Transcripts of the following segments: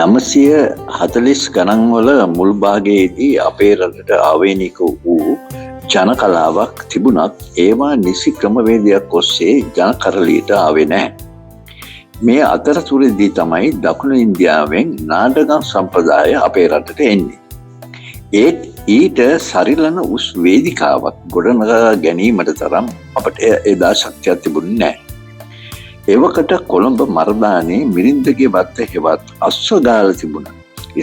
940 ගණන්වල මුල් භාගයේදී අපේ රටට ආවේනික වූ ජන කලාවක් තිබුණත් ඒවා නිසි ක්‍රමවේදයක් ඔස්සේ ජන කරලියට ආවේ නැහැ. මේ අතරතුරදී තමයි දකුණු ඉන්දියාවෙන් නාටකම් සම්ප්‍රදාය අපේ රටට එන්නේ. ඊට සරිලන උස් වේදිකාවක් ගොඩනගා ගැනීමට තරම් අපට එදා ශක්තියක් තිබුණේ නැහැ. එවකට කොළඹ මර්දානේ මිරින්දගේ වත්ත හෙවත් අස්වගාල තිබුණ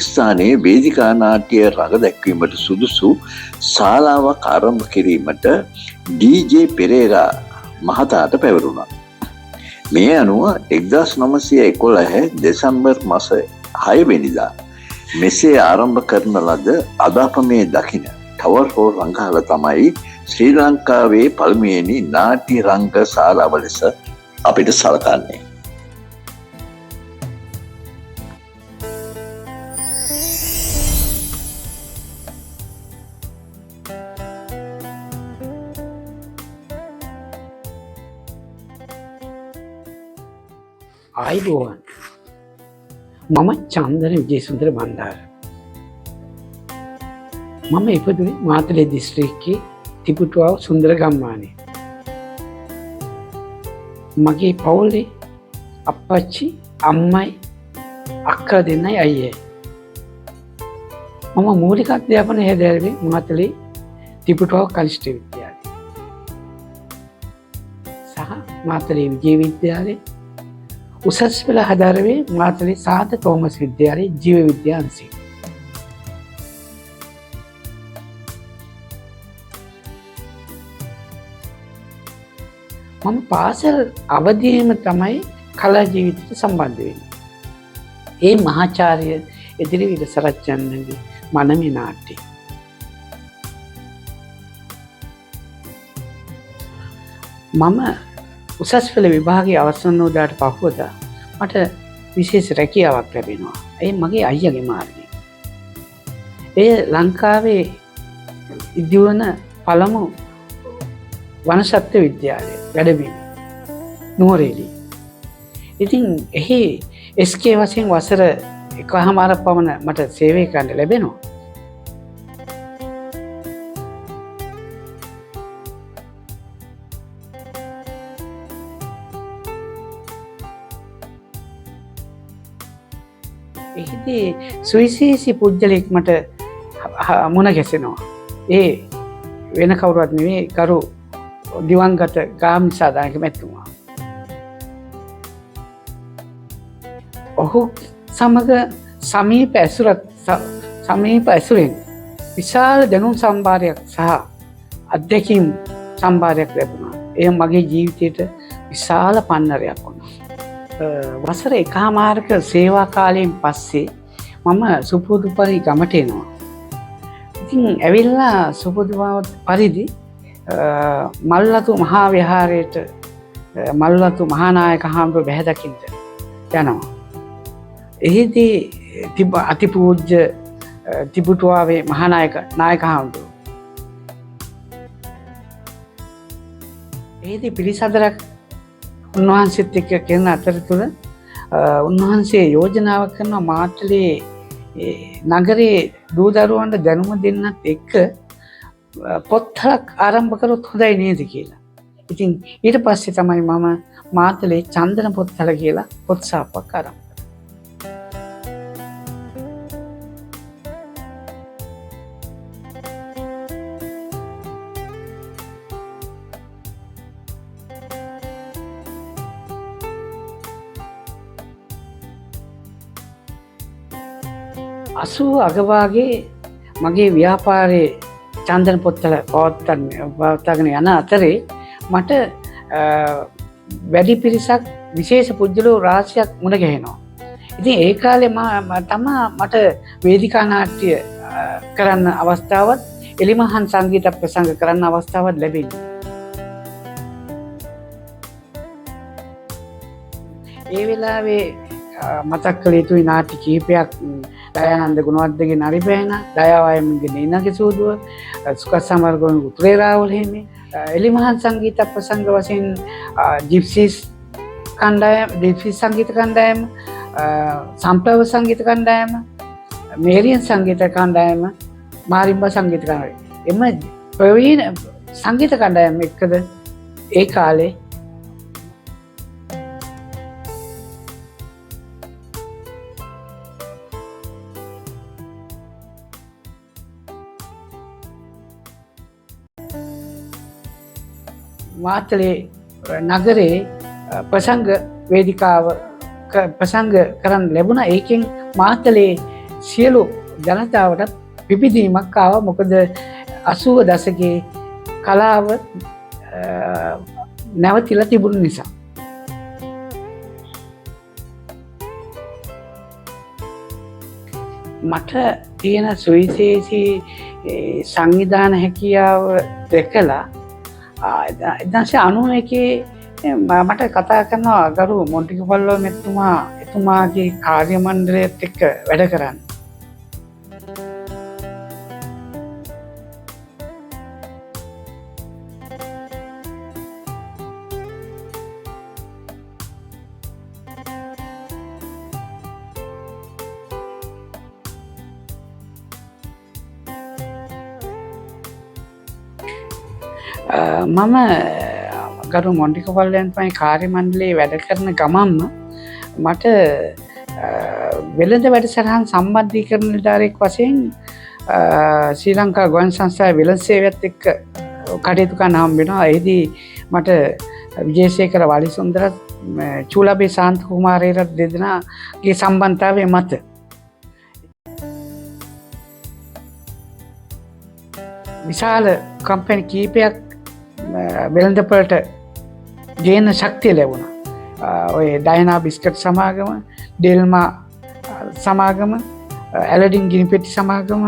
ස්ථානයේ වේදිකා නාට්‍ය රඟ දැක්වීමට සුදුසු ශාලාවක් ආරම්භ කිරීමට ඩී.ජේ. පෙරේරා මහතාට පැවරුණා. මේ අනුව 1911 දෙසැම්බර් මාස 6 වෙනිදා මෙසේ ආරම්භ කරන ලද අද අප මේ දකින ටවර් හෝල් රංගහල තමයි ශ්‍රී ලංකාවේ පළමුවෙනි නාට්‍ය රංග ශාලාව ලෙස අපිට සලකන්නේ. ආයිබෝවන් මම චන්දන විජේසුන්දර බණ්ඩාර. මම ඉපදුනේ මාතලේ දිස්ත්‍රික්කයේ තිපුටුවාව සුන්දර ගම්මානේ. මගේ පවුලේ අප්පච්චි අම්මයි අක්කා දෙන්නයි අයියයි. මම මූලික අධ්‍යාපනය හැදෑරුවේ මාතලේ තිපුටුවාව කනිෂ්ඨ විද්‍යාලයේ සහ මාතලේ විජය විද්‍යාලයේ. උසස් පෙළ හදාරුවේ මාතලේ සාද තෝමස් විද්‍යාලයේ ජීව විද්‍යා අංශයේ. මම පාසල් අවදියේම තමයි කලා ජීවිතයට සම්බන්ධ වෙන්නේ. ඒ මහාචාර්ය එදිරිවිල සරච්චන්ගේ මනමේ නාට්‍ය. මම උසස් පෙළ විභාගයේ අවසන් වුණාට පහුවදා මට විශේෂ රැකියාවක් ලැබෙනවා. ඒ මගේ අයියාගේ මාර්ගය. ඒ ලංකාවේ ඉදිවන පළමු වනසත්ත්ව විද්‍යාලය වැඩබිම නුවරඑළිය. ඉතින් එහි SK වශයෙන් වසර 1.5 පමණ මට සේවය කරන්න ලැබෙනවා. එහිදී සුවිශේෂී පුද්ගලෙක් මට මුණ ගැසෙනවා. ඒ වෙන කවුරුවත් නෙවෙයි කරු දිවංගත ගාමිණී දායක මැතිතුමා. ඔහු සමග සමීප ඇසුරෙන් විශාල දැනුම් සම්භාරයක් සහ අත්දැකීම් සම්භාරයක් ලැබුණා. එය මගේ ජීවිතයට විශාල පන්නරයක් වුණා. වසර 1.5ක සේවා කාලයෙන් පස්සේ මම සුපුරුදු පරිදි ගමට එනවා. ඉතින් ඇවිල්ලා සුපුරුදු පරිදි මල්වතු මහා විහාරයට මල්වතු මහානායක හාමුදුරුවෝ බැහැ දකින්න යනවා. එහිදී අතිපූජ්‍ය තිබුටුවාවේ මහානායක හාමුදුරුවෝ. එහිදී පිළිසඳරක් උන්වහන්සේත් එක්ක කරන අතරතුර උන්වහන්සේ යෝජනාව කරන මාතලේ නගරේ දූ දරුවන්ට දැනුම දෙන්නත් එක්ක පොත්හලක් ආරම්භ කරොත් හොඳයි නේද කියලා. ඉතින් ඊට පස්සේ තමයි මම මාතලේ චන්දන පොත්හල කියලා පොත් සාප්පක් ආරම්භ කළා. අසූ අගවාගේ මගේ ව්‍යාපාරයේ චන්දන පොත්වල පවත්වාගෙන යන අතරේ මට වැඩි පිරිසක් විශේෂ පුද්ගලයෝ රාශියක් මුණ ගැහෙනවා. ඉතින් ඒ කාලේ මට වේදිකා නාට්‍ය කරන්න අවස්ථාවත් එලිමහන් සංගීත ප්‍රසංග කරන්න අවස්ථාවක් ලැබෙනවා. ඒ වෙලාවේ මතක් කළ යුතුයි නාට්‍ය කිහිපයක් දයානන්ද ගුණවර්ධනගේ නරිපෑන, දයාවයම්ගේ නීනගේ සූදුව, සුකත් සමරගොඩගේ උතුරේ රාවුල හිමි, එලිමහන් සංගීත ප්‍රසංග වශයෙන් ජිප්සීස් සංගීත කණ්ඩායම, සම්ප්‍රව සංගීත කණ්ඩායම, මේරියන් සංගීත කණ්ඩායම, මාරිම්බා සංගීත කණ්ඩායම. එම ප්‍රවීණ සංගීත කණ්ඩායම එක්කද ඒ කාලේ මාතලේ නගරේ ප්‍රසංග වේදිකාව ප්‍රසංග කරන්න ලැබුණා. ඒකෙන් මාතලේ සියලු ජනතාවට පිපිදීමක් ආවා. මොකද 80 දශකයේ කලාව නැවතිලා තිබුණු නිසා. මට තියෙන සුවිශේෂී සංවිධාන හැකියාව දැකලා 1991 මට කතා කරනවා ගරු මොන්ටිකපොල්ලෝ මෙතුමා එතුමාගේ කාර්ය මණ්ඩලයත් එක්ක වැඩ කරන්න. මම ගරු මොන්ටිකපොල්ලයන් පයි කාර්ය මණ්ඩලයේ වැඩ කරන ගමන්ම මට වෙළඳ වැඩසටහන් සම්බන්ධීකරණ නිලධාරියෙක් වශයෙන් ශ්‍රී ලංකා ගුවන් සංස්ථාවේ වෙළඳ සේවයත් එක්ක කටයුතු කරන්න හම්බ වෙනවා. එහිදී මට විජේසේකර වලිසුන්දර චූලාබේ ශාන්ත කුමාරේරත් දෙදෙනාගේ සම්බන්ධතාවය මත විශාල කම්පැනි කීපයක් වෙළඳපොළට ගේන ශක්තිය ලැබුණා. ඔය ඩයනා බිස්කට් සමාගම, ඩෙල්මා සමාගම, ඇලඩින් ගිනිපෙට්ටි සමාගම,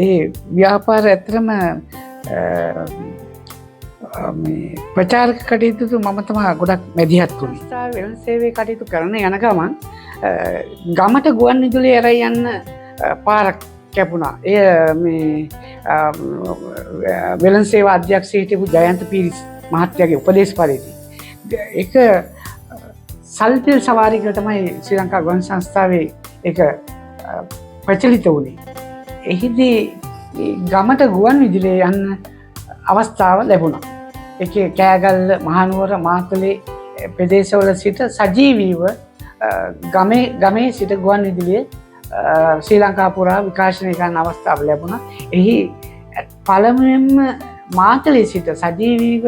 ඒ ව්‍යාපාර ඇත්තටම ප්‍රචාරක කටයුතු මම තමයි ගොඩක් මැදිහත් වුණේ. වෙළඳ සේවයේ කටයුතු කරන යන ගමන් ගමට ගුවන් විදුලිය ඇරයි යන්න පාරක් කැපුණා. එය මේ වෙළඳ සේවා අධ්‍යක්ෂ හිටපු ජයන්ත පීරිස් මහත්තයාගේ උපදේශ පරිදි ඒක සල්පිල් සවාරිකට තමයි ශ්‍රී ලංකා ගුවන් සංස්ථාවේ ඒක ප්‍රචලිත වුණේ. එහිදී ගමට ගුවන් විදුලිය යන්න අවස්ථාව ලැබුණා. ඒකේ කෑගල්ල, මහනුවර, මාතලේ ප්‍රදේශවල සිට සජීවීව ගමේ සිට ගුවන් විදුලිය ශ්‍රී ලංකා පුරා විකාශනය කරන අවස්ථාව ලැබුණා. එහි පළමුවෙන්ම මාතලේ සිට සජීවීව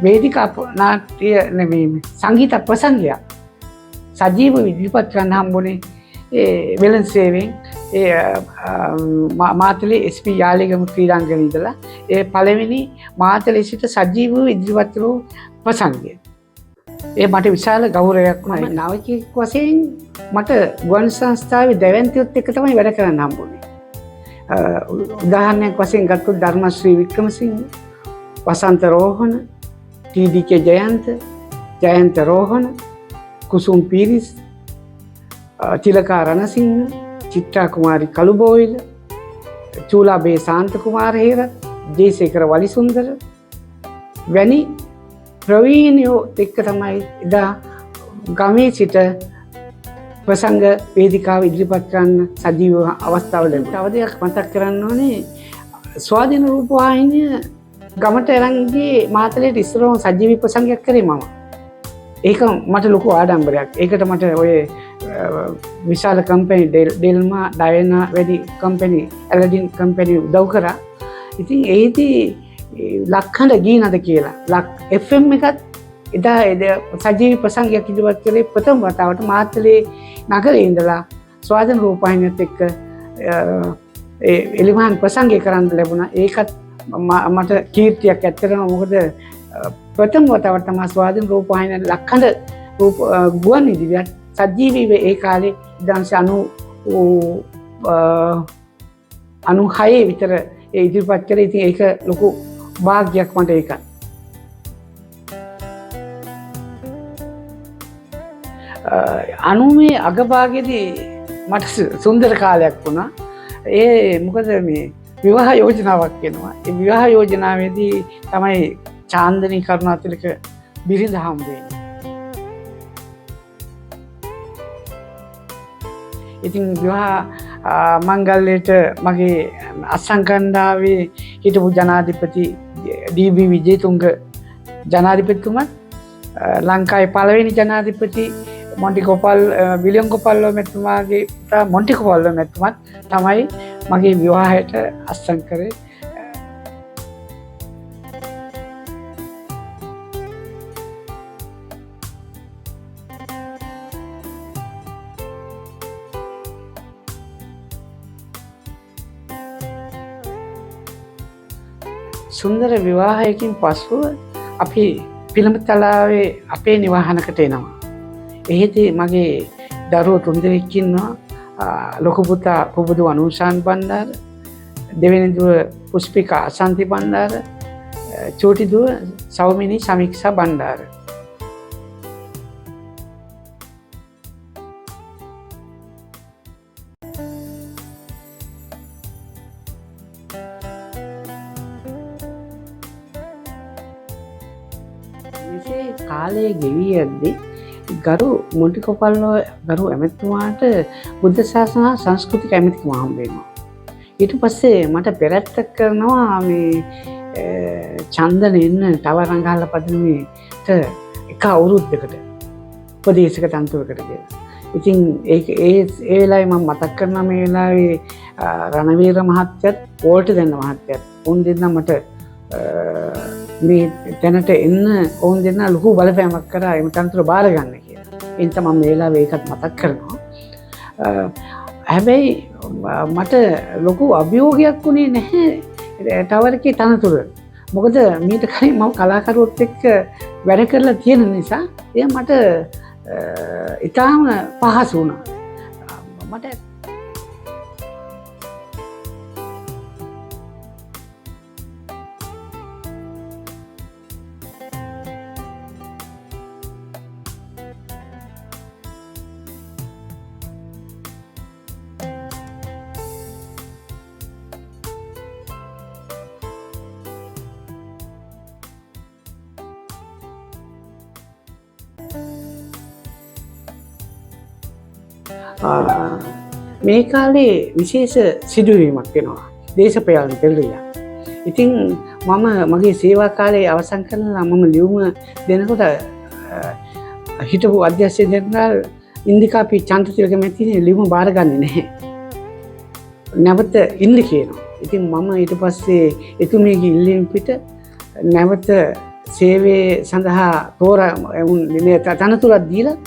වේදිකා නාට්‍ය නෙමෙයි සංගීත ප්‍රසංගයක් සජීව ඉදිරිපත් කරන්න හම්බුනේ ඒ වෙළඳ සේවයෙන් මාතලේ SP යාලිගම ක්‍රීඩාංගණයේ ඉඳලා ඒ පළවෙනි මාතලේ සිට සජීවව ඉදිරිපත් වූ ප්‍රසංගය. ඒ මට විශාල ගෞරවයක් වුණා. නාවිකයෙක් වශයෙන් මට ගුවන් සංස්ථාවේ දැවැන්තියොත් එක්ක තමයි වැඩ කරන්න හම්බුනේ. උදාහරණයක් වශයෙන් ගත්තොත් ධර්මශ්‍රී වික්‍රමසිංහ, වසන්ත රෝහණ, TDK ජයන්ත රෝහණ, කුසුම් පීරිස්, තිලකා රණසිංහ, චිත්‍රා කුමාරි කළුබෝවිල, චූලාබේ ශාන්ත කුමාරහේර, ජේසේකර වලිසුන්දර වැනි ප්‍රවීණයෝ එක්ක තමයි එදා ගමේ සිට ප්‍රසංග වේදිකාව ඉදිරිපත් කරන්න සජීව අවස්ථාව ලැබුණා. තව දෙයක් මතක් කරන්න ඕනේ, ස්වාධීන රූපවාහිනිය ගමට අරන් ගියේ මාතලේට ඉස්සරවම සජීවී ප්‍රසංගයක් කරේ මම. ඒක මට ලොකු ආඩම්බරයක්. ඒකට මට ඔය විශාල කම්පැනි ඩෙල්මා, ඩයනා වැඩි කම්පැනි, ඇලඩින් කම්පැනි උදව් කරා. ඉතින් ඒදී ලක්හඬ ගීනද කියලා FM එකත් එදා සජීවී ප්‍රසංගයක් ඉදිරිපත් කරේ ප්‍රථම වතාවට මාතලේ නගරේ ඉඳලා ස්වාධීන රූපවාහිනියත් එක්ක එලිමහන් ප්‍රසංගය කරන්න ලැබුණා. ඒකත් මට කීර්තියක් ඇත්තටම. මොකද ප්‍රථම වතාවට තමයි ස්වාධීන රූපවාහිනිය ලක්හඬ ගුවන් විදුලියට සජීවීව ඒ කාලේ 1996 විතර ඉදිරිපත් කරේ. ඉතින් ඒක ලොකු භාග්‍යයක් මට ඒකත්. අනුමේ අගභාගයේදී මට සුන්දර කාලයක් වුණා. ඒ මොකද මේ විවාහ යෝජනාවක් වෙනවා. ඒ විවාහ යෝජනාවේදී තමයි චාන්දනී කරුණාතිලක බිරිඳ හම්බ වෙන්නේ. ඉතින් විවාහ මංගල්‍යයට මගේ අස්සංකණ්ඩාවේ හිටපු ජනාධිපති ඩී.බී. විජේතුංග ජනාධිපතිතුමත් ලංකාවේ පළවෙනි ජනාධිපති විලියම් කොපල්ලෝ මැතිතුමාගේ පුතා මොන්ටි කොපල්ලෝ මැතිතුමත් තමයි මගේ විවාහයට අස්සම් කරේ. සුන්දර විවාහයකින් පසුව අපි පිළඹතලාවේ අපේ නිවාහනකට එනවා. එහෙදී මගේ දරුවෝ 3 දෙනෙක් ඉන්නවා. ලොකු පුතා පුබුදු අනුෂාන් බණ්ඩාර, දෙවෙනි දුව පුෂ්පිකා අසන්ති බණ්ඩාර, චූටි දුව සෞමිනී සමීක්ෂා බණ්ඩාර. මෙසේ කාලය ගෙවී යද්දී ගරු මොන්ටි කොපල්ලෝ ගරු ඇමතිතුමාට බුද්ධ ශාසන සංස්කෘතික ඇමතිතුමා හම්බ වෙනවා. ඊට පස්සේ මට පෙරැත්තක් කරනවා මේ චන්දන එන්න තව රංගහල පදිනමේට එක අවුරුද්දකට උපදේශක තන්තුවකට කියලා. ඉතින් ඒ වෙලාවේ මම මතක් කරනවා මේ වෙලාවේ රණවීර මහත්තයත් වෝල්ට් දෙන්න මහත්තයත් උන් දෙන්නා මට මේ තැනට එන්න ඔවුන් දෙන්න ලොකු බලපෑමක් කරා එම තනතුර බාර ගන්න කියලා. ඒ නිසා මම මේ වෙලාවේ ඒකත් මතක් කරනවා. හැබැයි මට ලොකු අභියෝගයක් වුණේ නැහැ ටවර් තනතුර. මොකද මීට කලින් මම කලාකරුවොත් එක්ක වැඩ කරලා තියෙන නිසා එය මට ඉතාම පහසු වුණා. මට මේ කාලේ විශේෂ සිදුවීමක් වෙනවා දේශපාලන පෙරළියක්. ඉතින් මම මගේ සේවා කාලේ අවසන් කරලා මම ලියුම දෙනකොට හිටපු අධ්‍යක්ෂ ජනරාල් ඉන්දිකාපි චන්ද්‍රතිලක මැතිණිය ලියුම බාරගන්නේ නැහැ. නැවත ඉන්න කියනවා. ඉතින් මම ඊට පස්සේ එතුමියගේ ඉල්ලීම පිට නැවත සේවය සඳහා තනතුරක් දීලා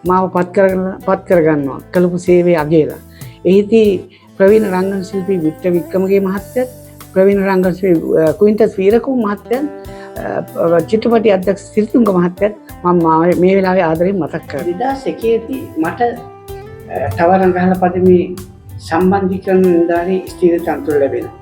මාව පත් කරගන්නවා කළපු සේවය අගයලා. එහිදී ප්‍රවීණ රංගන ශිල්පී වික්ටර් වික්‍රමගේ මහත්තයත් ප්‍රවීණ රංගන ශිල්පී කුයින්ටස් වීරකුම් මහත්තයත් චිත්‍රපටි අධ්‍යක්ෂ සිරිතුංග මහත්තයත් මම මේ වෙලාවේ ආදරයෙන් මතක් කරනවා. 2001 දී මට තව රංගහල පදමේ සම්බන්ධීකරණ නිලධාරී ස්ථීර තනතුර ලැබෙනවා.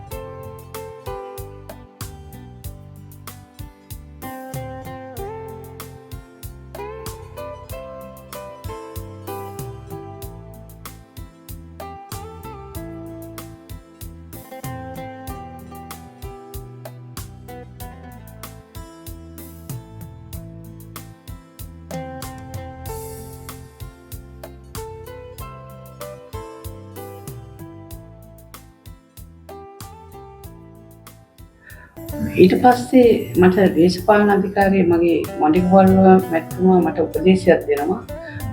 ඊට පස්සේ මට දේශපාලන අධිකාරිය මගේ මොන්ටි කොපල්ලෝ මැතිතුමා මට උපදේශයක් දෙනවා.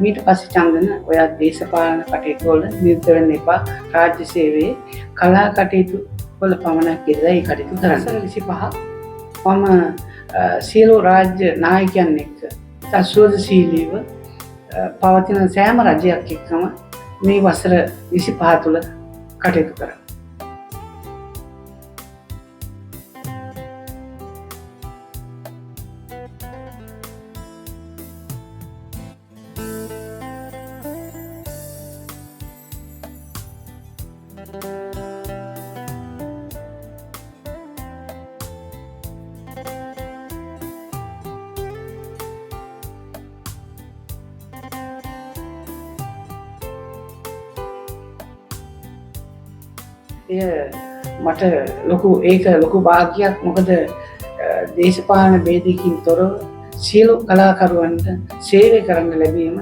ඊට පස්සේ චන්දන ඔයා දේශපාලන කටයුතු වල නිරත වෙන්න එපා. රාජ්‍ය සේවයේ කලා කටයුතු වල පමණක් ඉඳලා ඒ කටයුතු කරන්න. 25 මම සියලු රාජ්‍ය නායකයන් එක්ක සුවදශීලීව පවතින සෑම රජයක් එක්කම මේ වසර 25 තුළ කටයුතු කරා. මට ලොකු භාග්‍යයක්. මොකද දේශපාලන ભેදයකින් තොරව සියලු කලාකරුවන්ට සේවය කරන්න ලැබීම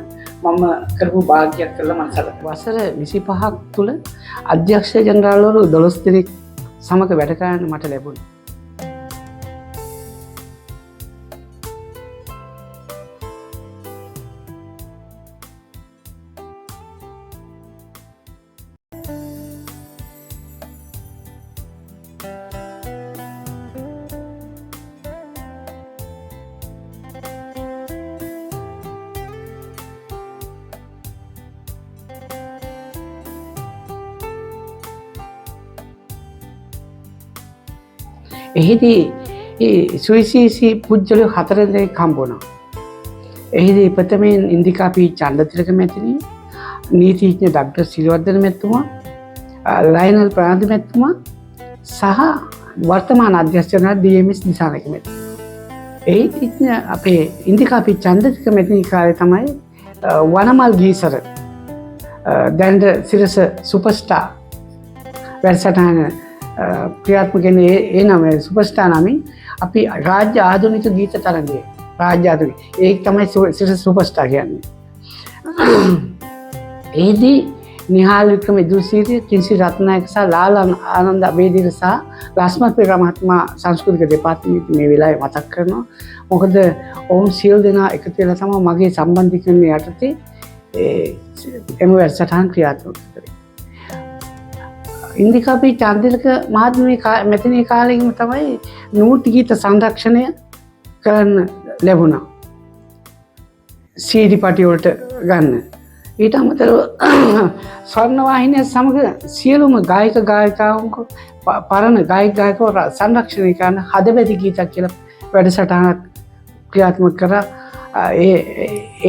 මම කරපු භාග්‍යයක් කරලා මම සැලකනවා. වසර 25ක් තුල අධ්‍යක්ෂ ජනරාල්වරු 12 දෙනෙක් සමග වැඩ කරන්න මට ලැබුණා. එහිදී ඒ සුවිශේෂී පුජ්‍යලෝ 4 දෙනෙක් හම්බ වුණා. එහිදී ප්‍රථමයෙන් ඉන්දිකා පී චන්දතිලක මැතිණිය, නීතිඥ ඩොක්ටර් සිරිවර්ධන මැතිතුමා, ලයනල් ප්‍රනාන්දු මැතිතුමා සහ වර්තමාන අධ්‍යක්ෂ ඩී.එම්.එස්. දිසානායක මැතිතුමා. එහිදී අපේ ඉන්දිකා පී චන්දතිලක මැතිණිය කාලේ තමයි වනමල් ගීසර දැන්ද සිරස සුපර්ස්ටාර් වැඩසටහන ක්‍රියාත්මක වෙන්නේ ඒ නම සුපර්ස්ටාර් නමින් අපි රාජ්‍ය ආධුනික ගීත තරඟය රාජ්‍ය ආධුනික ඒක තමයි සිරස සුපර්ස්ටාර් කියන්නේ. එහිදී නිහාල් වික්‍රම ඉදුසිරි, කින්සි රත්නායක සහ ලාල් ආනන්ද අබේදීර සහ ලස්මත් පෙරේරා මහත්මයා සංස්කෘතික දෙපාර්තමේන්තුව මේ වෙලාවේ මතක් කරනවා. මොකද ඔවුන් සියලු දෙනා එකතු වෙලා තමයි මගේ සම්බන්ධීකරණය යටතේ එම වැඩසටහන ක්‍රියාත්මක කරේ. ඉන්දිකා පී චන්දිලක මහත්මිය මෙතන කාලෙකම තමයි නූටි ගීත සංරක්ෂණය කරන්න ලැබුණා. CD පටි වලට ගන්න. ඊට අමතරව ස්වර්ණවාහිනිය සමග සියලුම ගායක ගායිකාවන්ක පරණ ගායක ගායකවරු සංරක්ෂණය කරන හදවැති ගීතක් කියලා වැඩසටහනක් ක්‍රියාත්මක කරා.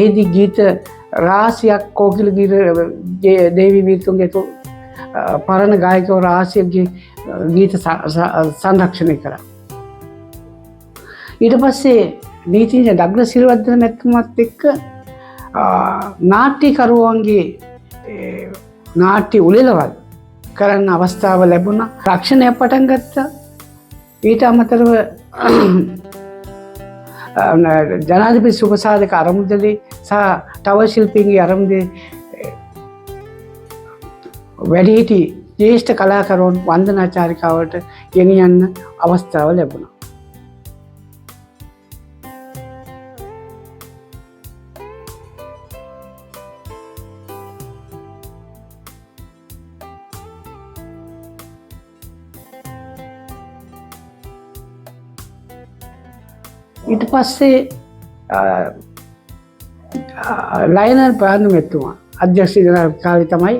ඒදී ගීත රාශියක් කෝකිලගිර දේවි වීරතුංගගේ පරණ ගායකවරු රාශියක්ගේ ගීත සංරක්ෂණය කරා. ඊට පස්සේ නීතිඥ ඩොක්ටර් සිරිවර්ධන මැතිතුමාත් එක්ක නාට්‍යකරුවන්ගේ නාට්‍ය උළෙලවල් කරන්න අවස්ථාව ලැබුණා. රක්ෂණය පටන් ගත්තා. ඊට අමතරව ජනාධිපති සුපසාදක අරමුදලේ සහ තව ශිල්පීන්ගේ අරමුදේ වැඩිහිටි ජ්‍යෙෂ්ඨ කලාකරුවන් වන්දනාචාරිකාවට ගෙනියන්න අවස්ථාව ලැබුණා. ඊට පස්සේ ලයනල් ප්‍රනාන්දු මැතිතුමා අධ්‍යක්ෂ කාලේ තමයි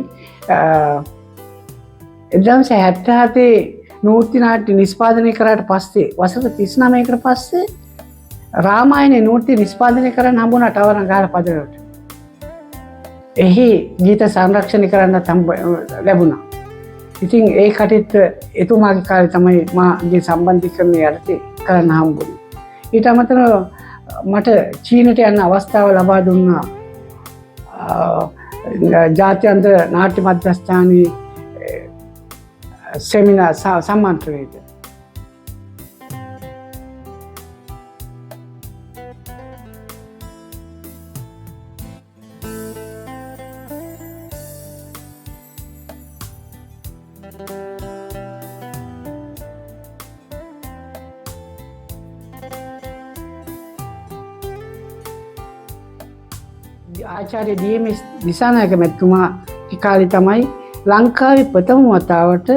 1977 නූර්ති නාට්‍ය නිෂ්පාදනය කරාට පස්සේ වසර 39කට පස්සේ රාමායනේ නූර්ති නිෂ්පාදනය කරන්න හම්බුණා ටවරන් ගහලා පදනට. එහි ගීත සංරක්ෂණය කරන්න ලැබුණා. ඉතින් ඒ කටයුත්ත එතුමාගේ කාලේ තමයි මාගේ සම්බන්ධීකරණය යටතේ කරන්න හම්බුනේ. ඊට අමතරව මට චීනට යන්න අවස්ථාව ලබා දුන්නා ජාත්‍යන්තර නාට්‍ය මධ්‍යස්ථානයේ සෙමිනාර් සම්මන්ත්‍රණයට. ආචාර්ය ඩී.එම්.එස්. දිසානායක මැතිතුමා කාලේ තමයි ලංකාවේ ප්‍රථම වතාවට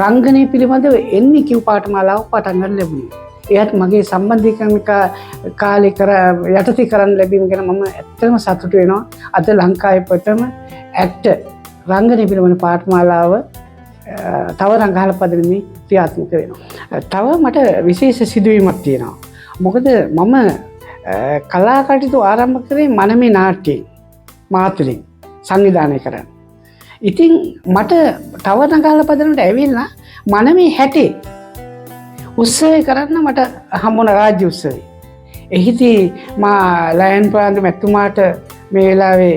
රංගනය පිළිබඳව එන්නේ කිව් පාඨමාලාව පටන් ගන්න ලැබුණේ. එයත් මගේ සම්බන්ධීකරණ කාලේ යටතේ කරන්න ලැබීම ගැන මම ඇත්තටම සතුටු වෙනවා. අද ලංකාවේ ප්‍රථම ඇක්ටර් රංගනය පිළිබඳ පාඨමාලාව තව රංගහල පදනමේ ක්‍රියාත්මක වෙනවා. තව මට විශේෂ සිදුවීමක් තියෙනවා. මොකද මම කලා කටයුතු ආරම්භ කරේ මනමේ නාට්‍යයෙන් මාතුලින් සංවිධානය කරන්න. ඉතින් මට තව රංගහල පදනමට ඇවිල්ලා මනමේ 60 උත්සවය කරන්න මට හම්බුණ රාජ්‍ය උත්සවය. එහිදී මා ලයන් ප්‍රනාන්දු මැතිතුමාට මේ වෙලාවේ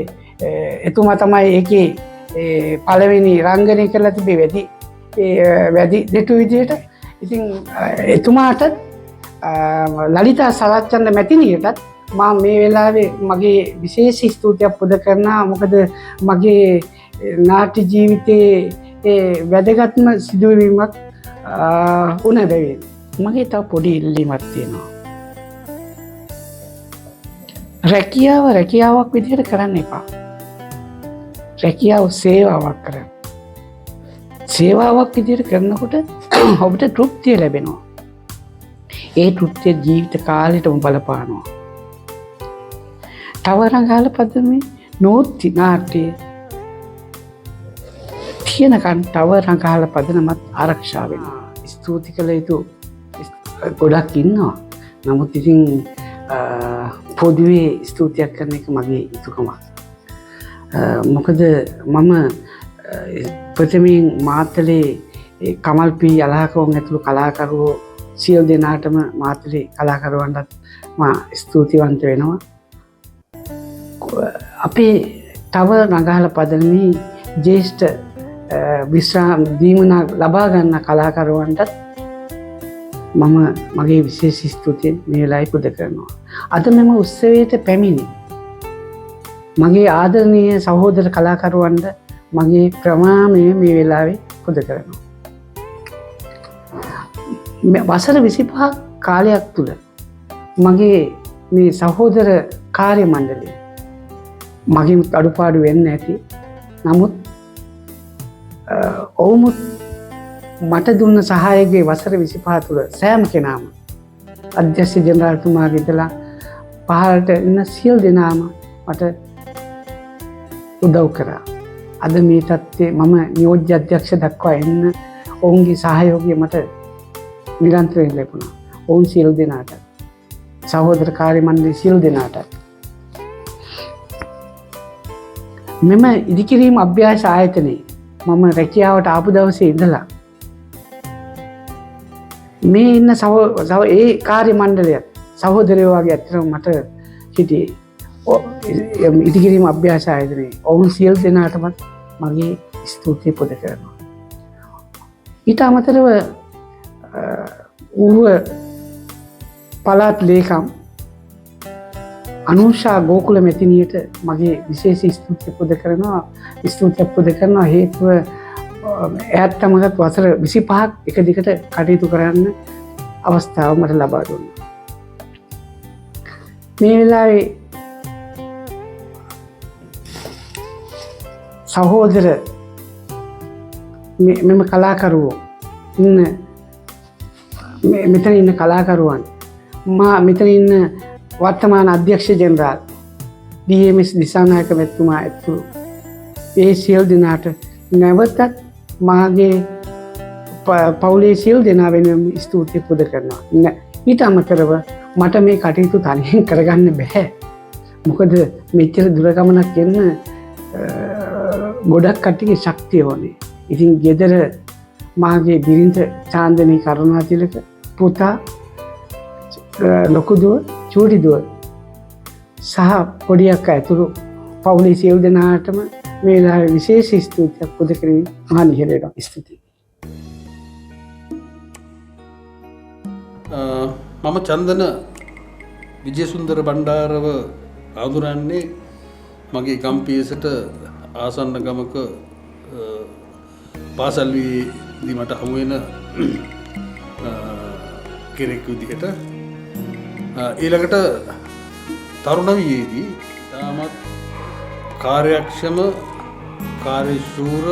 එතුමා තමයි ඒකේ පළවෙනි රංගනය කරලා තිබේ වැඩි දෙටු විදියට. ඉතින් එතුමාට ලලිතා සරච්චන්ද්‍ර මැතිණියටත් මා මේ වෙලාවේ මගේ විශේෂ ස්තුතියක් පුද කරනවා. මොකද මගේ නාට්‍ය ජීවිතයේ වැදගත්ම සිදුවීමක් වුණ බැවින්. මගේ තව පොඩි ඉල්ලීමක් තියෙනවා. රැකියාවක් විදිහට කරන්න එපා. රැකියාව සේවාවක් කරන්න. සේවාවක් විදිහට කරනකොට ඔබට තෘප්තිය ලැබෙනවා. ඒ තෘප්තිය ජීවිත කාලෙටම බලපානවා. තව රංගාල පදමේ නෝත්ති නාට්‍ය තියෙනකන් තව රංගාල පදනමත් ආරක්ෂා වෙනවා. ස්තුති කළ යුතු ගොඩක් ඉන්නවා. නමුත් ඉතින් පොදුවේ ස්තුතියක් කරන එක මගේ යුතුකමක්. මොකද මම ප්‍රථමයෙන් මාතලේ කමල්පී අලහකෝන් ඇතුළු කලාකරුවෝ සියලු දෙනාටම මාතලේ කලාකරුවන්ටත් මා ස්තුතිවන්ත වෙනවා. අපේ තව රඟහල පදනමේ ජ්‍යෙෂ්ඨ විශ්‍රාම දීමනා ලබා ගන්න කලාකරුවන්ටත් මම මගේ විශේෂ ස්තුතිය මේ වෙලාවේ පුද කරනවා. අද මෙම උත්සවයට පැමිණි මගේ ආදරණීය සහෝදර කලාකරුවන්ට මගේ ප්‍රමාණය මේ වෙලාවේ පුද කරනවා. වසර 25ක් කාලයක් තුල මගේ මේ සහෝදර කාර්ය මණ්ඩලය මගේ අඩුපාඩු වෙන්න ඇති. නමුත් ඔවුමුත් මට දුන්න සහායකගේ වසර 25 තුළ සෑම කෙනාම අධ්‍යක්ෂ ජනරාල්තුමාගේ ඉඳලා පහළට ඉන්න සියලු දෙනාම මට උදව් කරා. අද මේ තත්ත්වයේ මම නියෝජ්‍ය අධ්‍යක්ෂ දක්වා එන්න ඔවුන්ගේ සහයෝගය මට නිරන්තරයෙන් ලැබුණා. ඔවුන් සියලු දෙනාට සහෝදර කාර්ය මණ්ඩලයේ සියලු දෙනාට මෙම ඉදිකිරීම අභ්‍යාස ආයතනයේ මම රැකියාවට ආපු දවසේ ඉඳලා මේ ඉන්න ඒ කාර්ය මණ්ඩලය සහෝදරයෝ වගේ ඇත්තටම මට හිටියේ. ඉදිකිරීම අභ්‍යාස ආයතනයේ ඔවුන් සියලු දෙනාටමත් මගේ ස්තුතිය පුද කරනවා. ඊට අමතරව ඌව පළාත් ලේකම් අනුෂා ගෝකුල මෙතිනියට මගේ විශේෂ ස්තුතිය පුද කරනවා. ස්තුතියක් පුද කරනවා හේතුව එයාත් තමගත් වසර 25ක් එක දිගට කටයුතු කරන්න අවස්ථාව මට ලබා දුන්නා. මේ වෙලාවේ සහෝදර මෙම කලාකරුවෝ ඉන්න මෙතන ඉන්න කලාකරුවන් මෙතන ඉන්න වර්තමාන අධ්‍යක්ෂ ජනරාල් DMS දිසානායක මැතිතුමා ඇතුළු ඒ සියලු දෙනාට නැවතත් මාගේ පවුලේ සියලු දෙනා වෙනුවෙන් ස්තුතිය පුද කරනවා. ඊට අමතරව මට මේ කටයුතු තනියෙන් කරගන්න බැහැ. මොකද මෙච්චර දුර ගමනක් යන්න ගොඩක් කට්ටියගේ ශක්තිය ඕනේ. ඉතින් ගෙදර මාගේ බිරිඳ චාන්දනී කරුණාතිලක පුතා ලොකු දුව චූටි දුව සහ පොඩි අක්කා ඇතුළු පවුලේ සියලු දෙනාටම මේ වෙලාවේ විශේෂ ස්තුතියක් පුද කිරීම මහා නිහඬව ස්තුතියි. මම චන්දන විජේසුන්දර බණ්ඩාරව හඳුනන්නේ මගේ ගම්පියසට ආසන්න ගමක පාසල් වීදී මට හමු වෙන කෙනෙක් විදිහට. ඊළඟට තරුණ වියේදී තාමත් කාර්යක්ෂම කාර්යශූර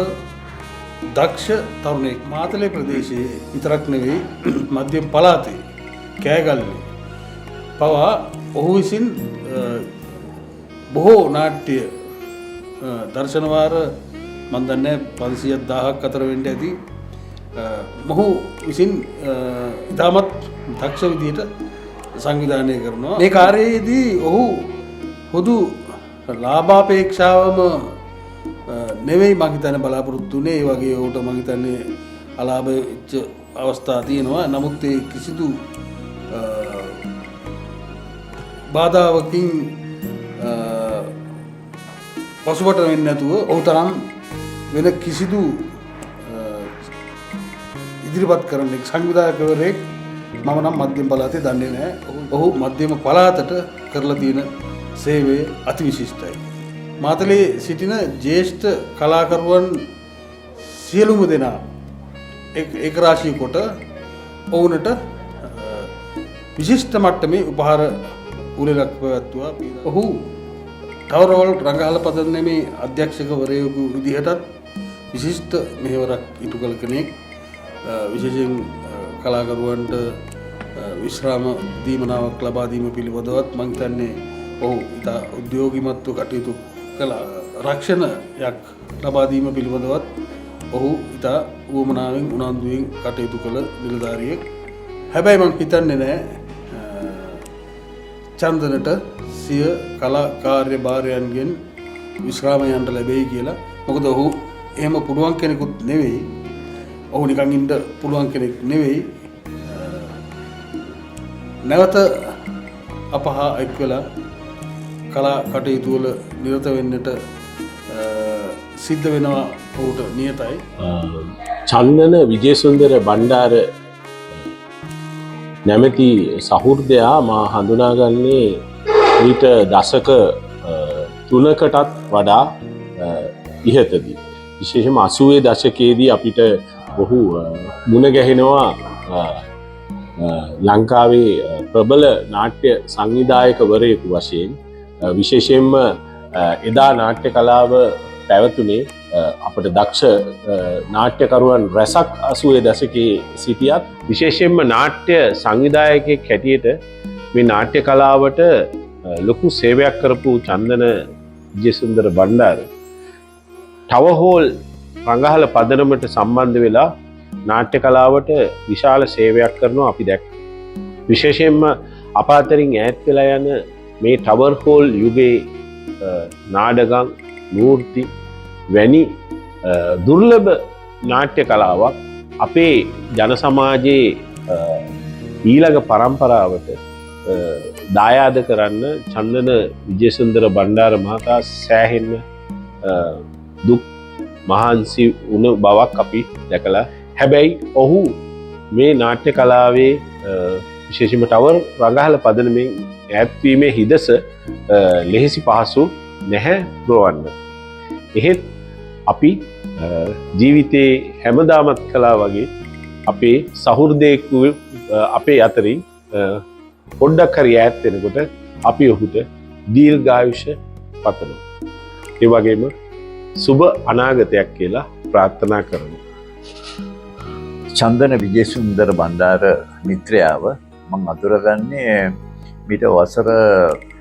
දක්ෂ තරුණෙක් මාතලේ ප්‍රදේශයේ විතරක් නෙවෙයි මධ්‍යම පළාතේ කෑගල්ලේ පවා ඔහු විසින් බොහෝ නාට්‍ය දර්ශනවාර මන් දන්නේ 500,000ක් අතර වෙන්න ඇති. මොහු විසින් ඉතාමත් දක්ෂ විදියට සංවිධානය කරනවා. මේ කාර්යයේදී ඔහු හුදු ලාභාපේක්ෂාවම නෙවෙයි මං හිතන්නේ බලාපොරොත්තු වෙන්නේ. ඒ වගේ උට මං හිතන්නේ අලාභ වෙච්ච අවස්ථා තියෙනවා. නමුත් ඒ කිසිදු බාධාවකින් පසුබට වෙන්නේ නැතුව ඔහු තරම් වෙන කිසිදු ඉදිරිපත් කරන සංවිධායකවරයෙක් මම නම් මධ්‍යම පළාතේ දන්නේ නැහැ. ඔහු මධ්‍යම පළාතට කරලා තියෙන සේවය අතිවිශිෂ්ටයි. මාතලේ සිටින ජ්‍යෙෂ්ඨ කලාකරුවන් සියලුම දෙනා ඒක රාශී කොට ඔවුන්ට විශිෂ්ට මට්ටමේ උපහාර උළෙලක් පැවැත්වුවා. ඔහු ටවර් රංගහල පදනමේ අධ්‍යක්ෂකවරයෙකු විදිහටත් විශිෂ්ට මෙහෙවරක් ඉටු කළ කෙනෙක්. විශේෂයෙන් කලාකරුවන්ට විශ්‍රාම දීමනාවක් ලබා දීම පිළිබඳවත් මම හිතන්නේ ඔහු ඉතා උද්‍යෝගිමත්ව කටයුතු කළා. රක්ෂණයක් ලබා දීම පිළිබඳවත් ඔහු ඉතා උවමනාවෙන් උනන්දුවෙන් කටයුතු කළ නිලධාරියෙක්. හැබැයි මම හිතන්නේ නැහැ චන්දනට සිය කලා කාර්ය භාරයන්ගෙන් විශ්‍රාමයන්ට ලැබෙයි කියලා. මොකද ඔහු එහෙම පුළුවන් කෙනෙකුත් නෙවෙයි. ඔහු නිකන් ඉන්න පුළුවන් කෙනෙක් නෙවෙයි. නැවත අපහා එක්වලා කලා කටයුතු වල නිරත වෙන්නට සිද්ධ වෙනවා ඔහුට නියතයි. චන්දන විජේසුන්දර බණ්ඩාර නැමැති සහෘදයා මා හඳුනාගන්නේ ඊට දශක 3කටත් වඩා ඉහතදී. විශේෂයෙන්ම 80 දශකයේදී අපිට ඔහු මුණ ගැහෙනවා ලංකාවේ ප්‍රබල නාට්‍ය සංවිධායකවරයෙකු වශයෙන්. විශේෂයෙන්ම එදා නාට්‍ය කලාව පැවතුනේ අපට දක්ෂ නාට්‍යකරුවන් රැසක් 80 දශකයේ සිටියත් විශේෂයෙන්ම නාට්‍ය සංවිධායකයෙක් හැටියට මේ නාට්‍ය කලාවට ලොකු සේවයක් කරපු චන්දන විජේසුන්දර බණ්ඩාර ටවර් හෝල් රංගහල පදනමට සම්බන්ධ වෙලා නාට්‍ය කලාවට විශාල සේවයක් කරනවා අපි දැක්ක. විශේෂයෙන්ම අප අතරින් ඈත් වෙලා යන මේ ටවර් හෝල් යුගයේ නාඩගම් මූර්ති වැනි දුර්ලභ නාට්‍ය කලාවක් අපේ ජන සමාජයේ ඊළඟ පරම්පරාවට දායාද කරන්න චන්දන විජේසුන්දර බණ්ඩාර මහතා සෑහෙන්න දුක් මහන්සි වුණ බවක් අපි දැකලා. හැබැයි ඔහු මේ නාට්‍ය කලාවේ විශේෂයෙන්ම ටවර් රංගහල පදනමෙන් ඈත්වීමේ හිදස ලෙහෙසි පහසු නැහැ බ්‍රවන්න. එහෙත් අපි ජීවිතේ හැමදාමත් කලා වගේ අපේ සහෘදයෙකු අපේ අතරින් පොඩ්ඩක් හරි ඈත් වෙනකොට අපි ඔහුට දීර්ඝායුෂ පතනවා. ඒ වගේම සුබ අනාගතයක් කියලා ප්‍රාර්ථනා කරනවා. චන්දන විජේසුන්දර බණ්ඩාර මිත්‍රයාව මම අඳුරගන්නේ මීට වසර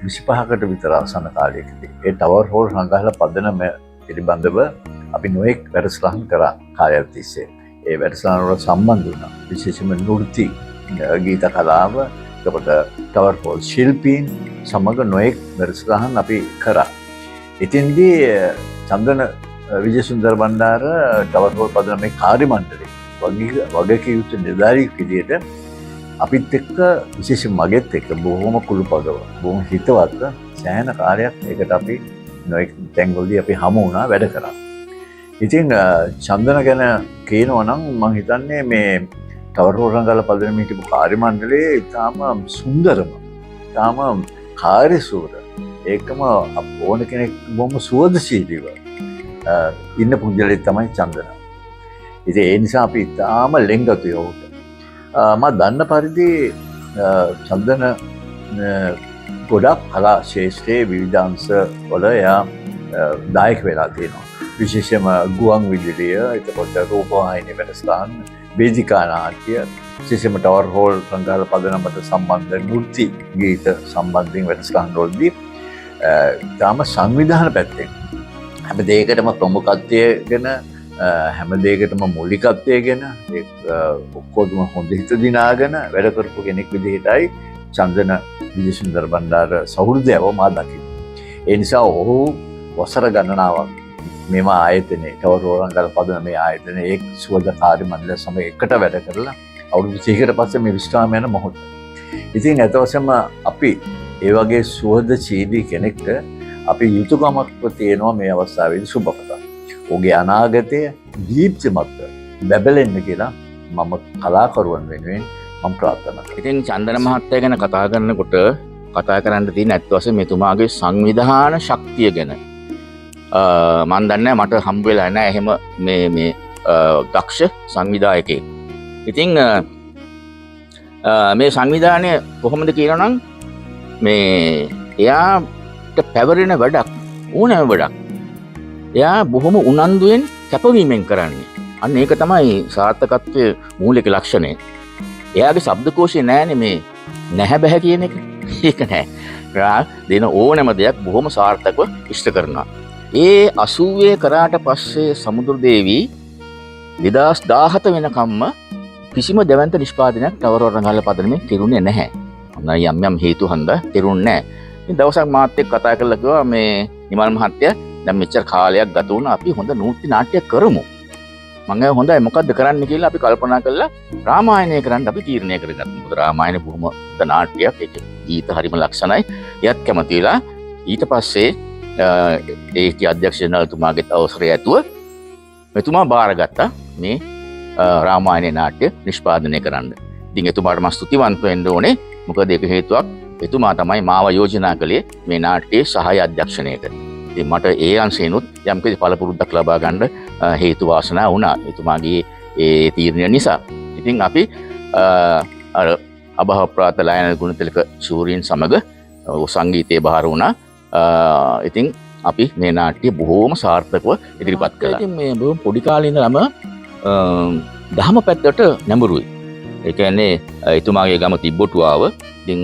25කට විතර ආසන්න කාලයකදී. ඒ ටවර් හෝල් රංගහල පදනම පිළිබඳව අපි නොඑක් වැඩසටහන් කරා කාලයක් තිස්සේ. ඒ වැඩසටහන් වල සම්බන්ධ වුණා. විශේෂයෙන්ම නෘත්‍ය, ගීත කලාව, එතකොට ටවර් හෝල් ශිල්පීන් සමග නොඑක් වැඩසටහන් අපි කරා. ඉතින්දී චන්දන විජේසුන්දර බණ්ඩාර ටවර් හෝල් පදනමේ කාර්ය මණ්ඩලයේ වගකීම් යුතු නිලධාරියෙක් විදියට අපිත් එක්ක විශේෂයෙන් මගෙත් එක්ක බොහොම කුළුපගව බොහොම හිතවත් සෑහෙන කාර්යයක් ඒකට අපි නොඑක් තැන්වලදී අපි හමු වුණා වැඩ කරා. ඉතින් චන්දන ගැන කියනවා නම් මම හිතන්නේ මේ ටවර් හෝල් රංගහල පදනමේ හිටපු කාර්ය මණ්ඩලයේ ඉතාම සුන්දරම, ඉතාම කාර්යශූර, ඒකම ඕන කෙනෙක් බොහොම සුවදශීලීව ඉන්න පුද්ගලයෙක් තමයි චන්දන. ඉතින් ඒ නිසා අපි ඉතාම ලෙන්ගතුයි ඔහුට. මම දන්න පරිදි චන්දන ගොඩක් කලා ශේෂ්ත්‍රයේ විවිධ අංශ වල එයා දායක වෙලා තියෙනවා. විශේෂයෙන්ම ගුවන් විදුලිය, එතකොට රූපවාහිනී වැඩසටහන්, වේදිකා නාට්‍ය, විශේෂයෙන්ම ටවර් හෝල් රංගහල පදනමට සම්බන්ධ නෘත්‍ය ගීත සම්බන්ධයෙන් වැඩසටහන් වලදී තාම සංවිධාන පැත්තෙන් හැම දෙයකටම ප්‍රමුඛත්වය ගැන, හැම දෙයකටම මූලිකත්වය ගැන ඔක්කොම හොඳ හිත දිනාගෙන වැඩ කරපු කෙනෙක් විදිහටයි චන්දන විජේසුන්දර බණ්ඩාර සහෘදයව මා දකිනවා. ඒ නිසා ඔහු වසර ගණනාවක් මෙම ආයතනයේ ටවර් හෝල් රංගහල පදනමේ ආයතනයේ එක් සුවද කාර්ය මණ්ඩලය සමග එකට වැඩ කරලා අවුරුදු 30කට පස්සේ මේ විශ්‍රාම යන මොහොත. ඉතින් අත වශයෙන්ම අපි ඒ වගේ සුවදශීලී කෙනෙක්ට අපි යුතුයකමක් තියෙනවා මේ අවස්ථාවේදී සුබපතන්න. ඔහුගේ අනාගතය දීප්තිමත් බැබලෙන්න කියලා මම කලාකරුවන් වෙනුවෙන් මම ප්‍රාර්ථනා කරනවා. ඉතින් චන්දන මහත්තයා ගැන කතා කරනකොට කතා කරන්න තියෙන ඇත්ත වශයෙන්ම මෙතුමාගේ සංවිධාන ශක්තිය ගැන මම දන්නේ මට හම්බ වෙලා නැහැ එහෙම මේ දක්ෂ සංවිධායකයෙක්. ඉතින් මේ සංවිධානය කොහොමද කියනනම් මේ එයාට පැවරෙන වැඩක් ඕනෑම වැඩක් එයා බොහොම උනන්දුවෙන් කැපවීමෙන් කරන්නේ. අන්න ඒක තමයි සාර්ථකත්වයේ මූලික ලක්ෂණය. එයාගේ ශබ්දකෝෂය නෑනේ මේ නැහැ බෑ කියන එක. ඒක නෑ. රා දෙන ඕනෑම දෙයක් බොහොම සාර්ථකව ඉෂ්ට කරනවා. ඒ 80 කරාට පස්සේ සමුද්‍ර දේවී 2017 වෙනකම්ම කිසිම දැවැන්ත නිෂ්පාදනයක් නවරවරණගල පදනමේ කෙරුණේ නැහැ. අන්න යම් හේතු හන්දා කෙරුණේ නැහැ. ඉතින් දවසක් මාත් එක්ක කතා කරලා කිව්වා මේ නිමල් මහත්තයා දැන් මෙච්චර කාලයක් ගත වුණා අපි හොඳ නෘත්‍ය නාට්‍යයක් කරමු. මම හොඳයි මොකද්ද කරන්න කියලා අපි කල්පනා කළා රාමායනය කරන්න අපි තීරණය කරගත්තා. මොකද රාමායන බොහොම හොඳ නාට්‍යයක්. ඒක ගීත හරිම ලක්ෂණයි. එයත් කැමති වෙලා ඊට පස්සේ ඒකේ අධ්‍යක්ෂ ජනරල්තුමාගේ අවසරය ඇතුව මෙතුමා බාරගත්තා මේ රාමායන නාට්‍ය නිෂ්පාදනය කරන්න. ඉතින් එතුමාට මම ස්තුතිවන්ත වෙන්න ඕනේ. මොකද ඒක හේතුවක් එතුමා තමයි මාව යෝජනා කළේ මේ නාට්‍යයේ සහාය අධ්‍යක්ෂණයට. ඉතින් මට ඒ අංශේනොත් යම්කිසි පළපුරුද්දක් ලබා ගන්න හේතු වාසනා වුණා එතුමාගේ ඒ තීරණය නිසා. ඉතින් අපි අර අභවප්‍රාත ලයන ගුණතිලක ශූරීන් සමග සංගීතයේ බාර වුණා. ඉතින් අපි මේ නාට්‍ය බොහෝම සාර්ථකව ඉදිරිපත් කළා. ඉතින් මේ බොහොම පොඩි කාලේ ඉඳලම දහම පැත්තට නැඹුරුයි. ඒ කියන්නේ එතුමාගේ ගම තිබ්බොටුවාව. ඉතින්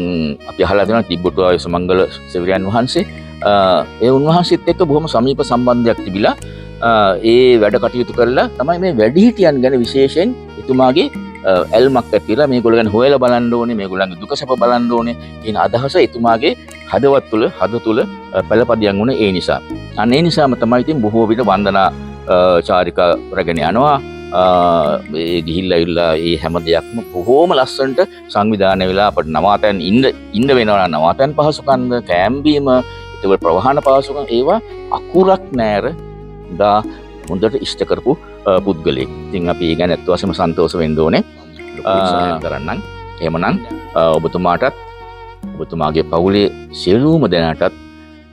අපි අහලා තියෙනවා තිබ්බොටුවාවේ සමංගල සෙවිරයන් වහන්සේ ඒ උන්වහන්සේත් එක්ක බොහොම සමීප සම්බන්ධයක් තිබිලා ඒ වැඩ කටයුතු කරලා තමයි මේ වැඩිහිටියන් ගැන විශේෂයෙන් එතුමාගේ ඇල්මක් ඇතිලා මේගොල්ලෝ ගැන හොයලා බලන්න ඕනේ මේගොල්ලන්ගේ දුක සැප බලන්න ඕනේ කියන අදහස එතුමාගේ හදවත් තුල පළපදියම් වුණ ඒ නිසා. අන්න ඒ නිසාම තමයි ඉතින් බොහෝ විට වන්දනා චාරිකා රැගෙන යනවා. ඒ ගිහිල්ලා ඉල්ලා ඒ හැම දෙයක්ම බොහෝම ලස්සනට සංවිධානය වෙලා අපිට නවාතැන් ඉන්න වෙනවා. නවාතැන් පහසුකම් කැම්බීම ඒවල ප්‍රවාහන පහසුකම් ඒවා අකුරක් නෑර දා හොඳට ඉෂ්ට කරපු පුද්ගලෙක්. ඉතින් අපි ඒ ගැන අත් වශයෙන්ම සන්තෝෂ වෙන්න ඕනේ. කරන්නම්. එහෙමනම් ඔබතුමාටත් ඔබතුමාගේ පවුලේ සියලුම දෙනාටත්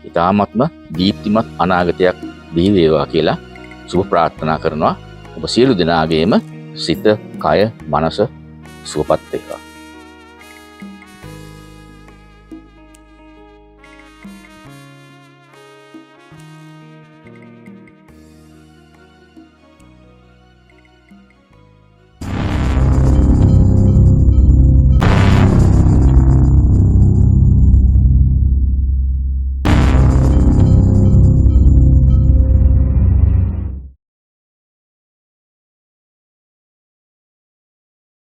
ඉතාමත්ම දීප්තිමත් අනාගතයක් දී වේවා කියලා සුබ ප්‍රාර්ථනා කරනවා. ඔබ සියලු දෙනාගේම සිත, කය, මනස සුවපත් වේවා.